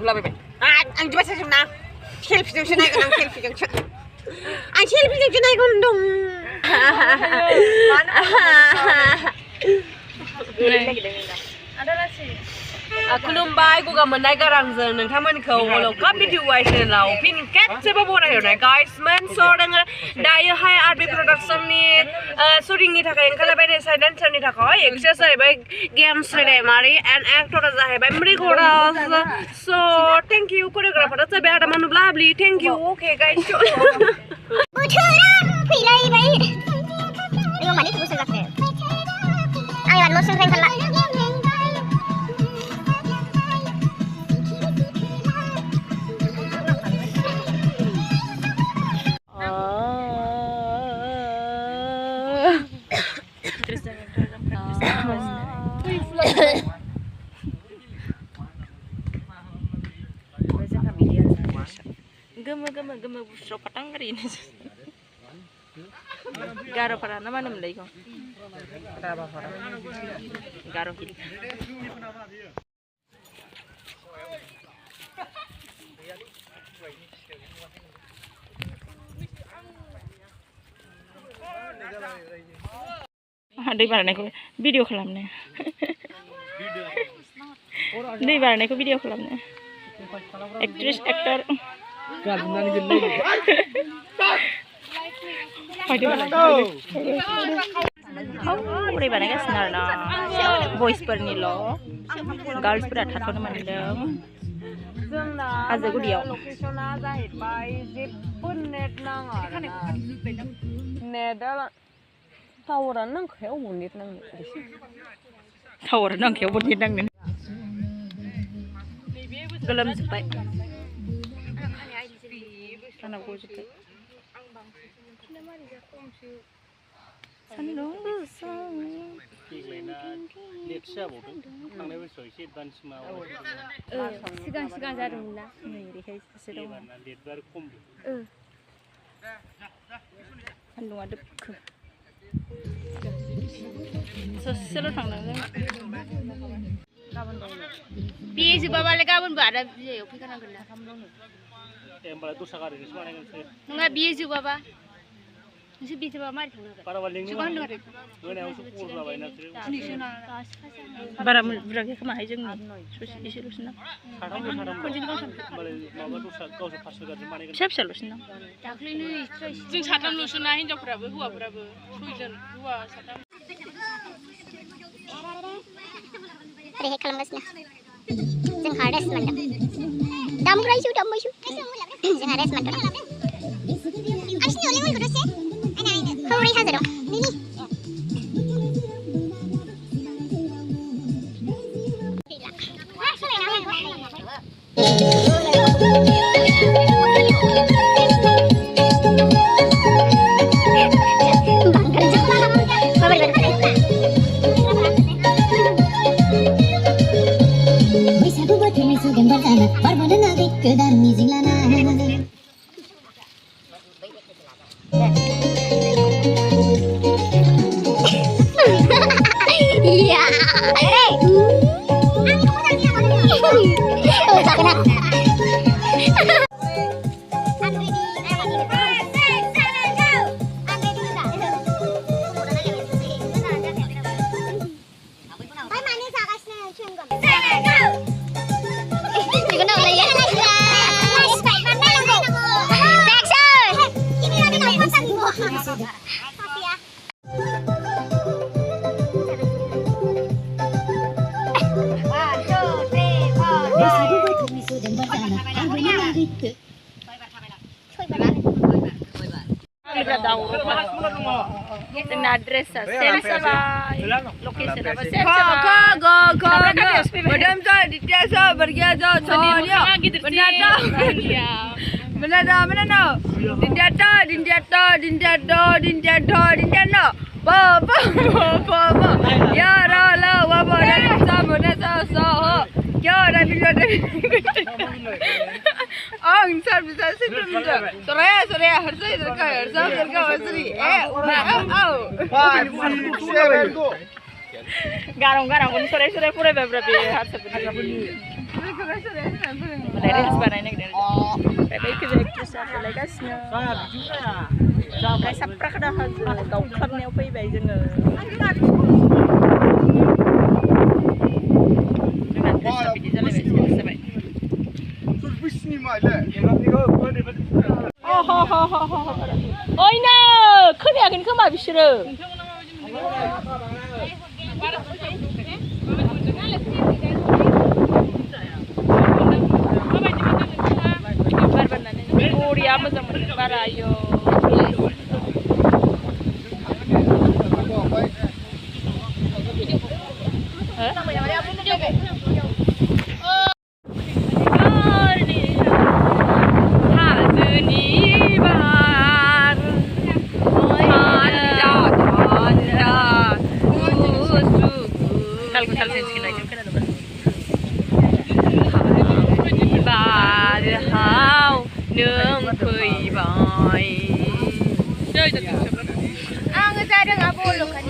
नुलाबायबाय आं जोबा सासेना सेल्फिजोंसो नायगोन आं सेल्फिजोंसो नायगोन दं खुलुमबाय गगा मोननाय गारांजों नोंथांमोनखौ अलका भिडिअ चेनेलाव फिन खेबसेबाव बरायहरनाय गाइस मोनसे दोङो दायोहाय आरबि प्रडाक्शननि शुटिंनि थाखाय ओंखारलायबाय साइड डान्सारनि थाखाय एक्ट्रेस जाहैबाय गेम्स रेडेमारि एन्ड एक्टरा जाहैबाय मृगराज स' थेंक इउ कोरियोग्राफारा जाबाय आदा मानु ब्लाबलि थेंक इउ अके गाइस बोथोरा फैलायबाय आयौ माने गुसु जाखो आं एबार न' सिंनिफ्राय ओंखारला Gema busro patang kali ini. Garo para nama nama lagi kau. Garo kiri. Di barang aku video kelamnya. Di barang aku video kelamnya. Aktris aktor. Udah banyak sebenarnya boys pernilo, girls pernah tahu mandem. Aja gue dia. Tawaran nang kayak bonit nang. Tawaran nang kayak bonit nang. Kelam sepai. Anak gue juga. Sandung besar. Sigang jarum lah. Sandung ada ke. Selalu tangan. Biar juga balik kapan berada dia, opikan aku lah. Embala tu sakar ini semua dengan saya. Nggak biar juga apa? Mesti biar juga mari thang. Para waling ni. Cuman dengar. Mana aku sukur lah bayar nanti. Bara beragi kemana aja ni? Susi diselus na. Kunci kau sampai. Mama tu kau sepas sudah di mana? Siap selus na. Takli ni. Jeng satam lus na hin jauh berapa? Dua berapa? Suijan dua satam. Ada hekal masnya. Jeng harus mandam. Dam kerai su, dam su. Jeng harus mandam. Asni oleh oleh kurus ya? Kau uri hajar dong. Ini. Address send sama location apa send sama go madam to ditya so bergia jo choniya benar dinda ba ya la wa ba sa mana sa ya ra bila ang sar bisa situ soraya harsa iधर Ka वसरी au garong kun sore pura beberapa harsa Mulai reels barannya gede. Baik ke actress mulai gasnya. Kayak saprak dah hasil. Kau klubnya apa ibai jenga. Oh ina, खोनायाखै खोमा बिसोरो. Korea मोजां मोनो बारा आयो. Ang ada dengan bulu kan.